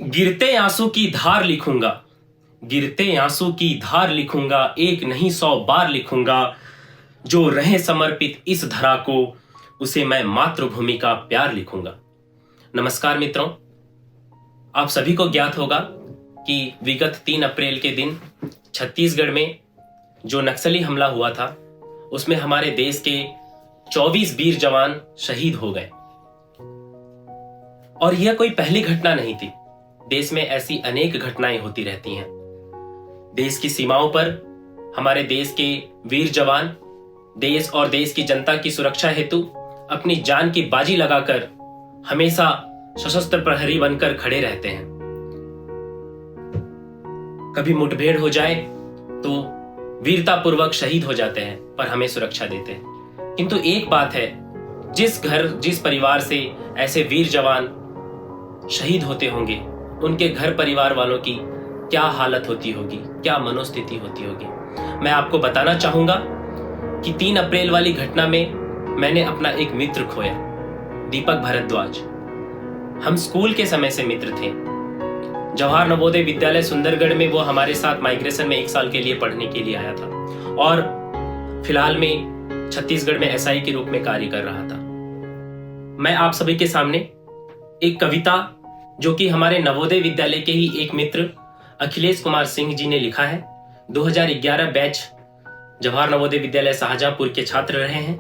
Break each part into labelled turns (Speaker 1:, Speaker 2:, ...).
Speaker 1: गिरते आंसू की धार लिखूंगा, गिरते आंसू की धार लिखूंगा, एक नहीं 100 बार लिखूंगा। जो रहे समर्पित इस धरा को, उसे मैं मातृभूमि का प्यार लिखूंगा। नमस्कार मित्रों, आप सभी को ज्ञात होगा कि विगत 3 अप्रैल के दिन छत्तीसगढ़ में जो नक्सली हमला हुआ था, उसमें हमारे देश के 24 वीर जवान शहीद हो गए। और यह कोई पहली घटना नहीं थी। देश में ऐसी अनेक घटनाएं होती रहती हैं। देश की सीमाओं पर हमारे देश के वीर जवान देश और देश की जनता की सुरक्षा हेतु अपनी जान की बाजी लगाकर हमेशा सशस्त्र प्रहरी बनकर खड़े रहते हैं। कभी मुठभेड़ हो जाए तो वीरता पूर्वक शहीद हो जाते हैं, पर हमें सुरक्षा देते हैं। किंतु एक बात है, जिस परिवार से ऐसे वीर जवान शहीद होते होंगे, उनके घर परिवार वालों की क्या हालत होती होगी, क्या मनोस्थिति होती होगी। मैं आपको बताना चाहूंगा कि 3 अप्रैल वाली घटना में मैंने अपना एक मित्र खोया, दीपक भारद्वाज। हम स्कूल के समय से मित्र थे। जवाहर नवोदय विद्यालय सुंदरगढ़ में वो हमारे साथ माइग्रेशन में 1 साल के लिए पढ़ने के लिए आया था और फिलहाल में छत्तीसगढ़ में एसआई के रूप में कार्य कर रहा था। मैं आप सभी के सामने एक कविता, जो कि हमारे नवोदय विद्यालय के ही एक मित्र अखिलेश कुमार सिंह जी ने लिखा है। 2011 बैच जवाहर नवोदय विद्यालय शाहजहांपुर के छात्र रहे हैं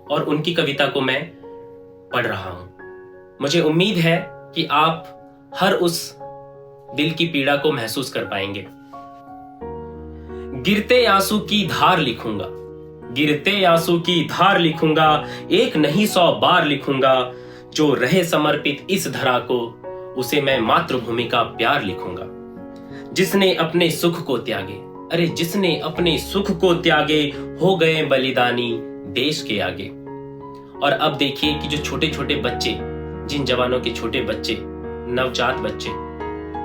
Speaker 1: और उनकी कविता को मैं पढ़ रहा हूं। मुझे उम्मीद है कि आप हर उस दिल की पीड़ा को महसूस कर पाएंगे। गिरते आंसू की धार लिखूंगा, गिरते आंसू की धार लिखूंगा, एक नहीं 100 बार लिखूंगा। जो रहे समर्पित इस धरा को, उसे मैं मातृभूमि का प्यार लिखूंगा। जिसने अपने सुख को त्यागे, अरे जिसने अपने सुख को त्यागे, हो गए बलिदानी देश के आगे। और अब देखिए कि जो छोटे छोटे बच्चे, जिन जवानों के छोटे बच्चे, नवजात बच्चे,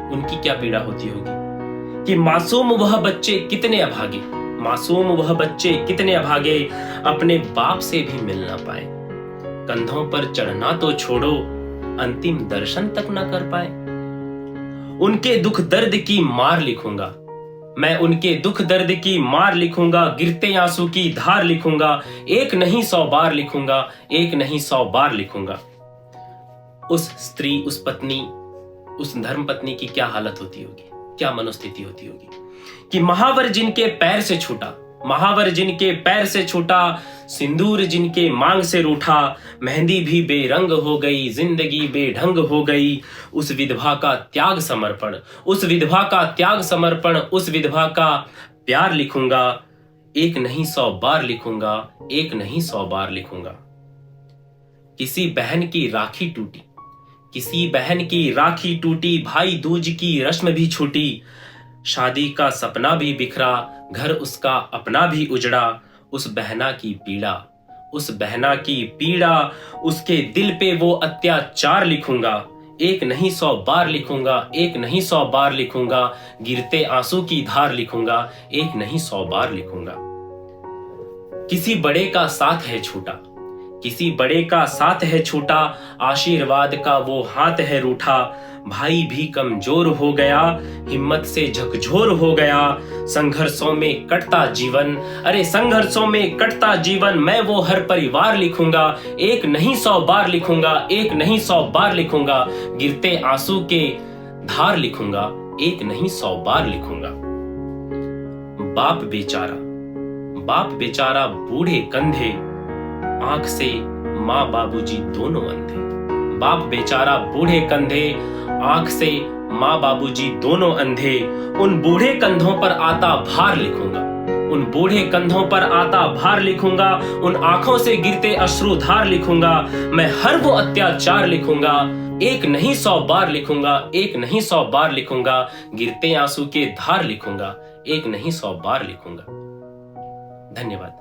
Speaker 1: उनकी क्या पीड़ा होती होगी कि मासूम वह बच्चे कितने अभागे, मासूम वह बच्चे कितने अभागे, अपने बाप से भी मिल ना पाए। कंधों पर चढ़ना तो छोड़ो, अंतिम दर्शन तक ना कर पाए। उनके दुख दर्द की मार लिखूंगा, मैं उनके दुख दर्द की मार लिखूंगा। गिरते आंसू की धार लिखूंगा, एक नहीं 100 बार लिखूंगा, एक नहीं 100 बार लिखूंगा। उस स्त्री, उस पत्नी, उस धर्म पत्नी की क्या हालत होती होगी, क्या मनोस्थिति होती होगी कि महावर जिनके पैर से छूटा, महावर जिनके पैर से छूटा, सिंदूर जिनके मांग से रूठा, मेहंदी भी बेरंग हो गई, जिंदगी बेढंग हो गई। उस विधवा का त्याग समर्पण, उस विधवा का त्याग समर्पण, उस विधवा का प्यार लिखूंगा। एक नहीं 100 बार लिखूंगा, एक नहीं 100 बार लिखूंगा। किसी बहन की राखी टूटी, किसी बहन की राखी टूटी, भाई दूज की रस्म भी छूटी। शादी का सपना भी बिखरा, घर उसका अपना भी उजड़ा। उस बहना की पीड़ा, उस बहना की पीड़ा, उसके दिल पे वो अत्याचार लिखूंगा। एक नहीं 100 बार लिखूंगा, एक नहीं 100 बार लिखूंगा। गिरते आंसू की धार लिखूंगा, एक नहीं 100 बार लिखूंगा। किसी बड़े का साथ है छूटा, किसी बड़े का साथ है छूटा, आशीर्वाद का वो हाथ है रूठा। भाई भी कमजोर हो गया, हिम्मत से झकझोर हो गया। संघर्षों में कटता जीवन, अरे संघर्षों में कटता जीवन, मैं वो हर परिवार लिखूंगा। एक नहीं 100 बार लिखूंगा, एक नहीं 100 बार लिखूंगा। गिरते आंसू के धार लिखूंगा, एक नहीं 100 बार लिखूंगा। बाप बेचारा, बाप बेचारा बूढ़े कंधे, आंख से माँ बाबूजी दोनों अंधे। बाप बेचारा बूढ़े कंधे, आंख से माँ बाबूजी दोनों अंधे। उन बूढ़े कंधों पर आता भार लिखूंगा, उन बूढ़े कंधों पर आता भार लिखूंगा। उन आंखों से गिरते अश्रुधार लिखूंगा। मैं हर वो अत्याचार लिखूंगा, एक नहीं 100 बार लिखूंगा, एक नहीं 100 बार लिखूंगा। गिरते आंसू के धार लिखूंगा, एक नहीं 100 बार लिखूंगा। धन्यवाद।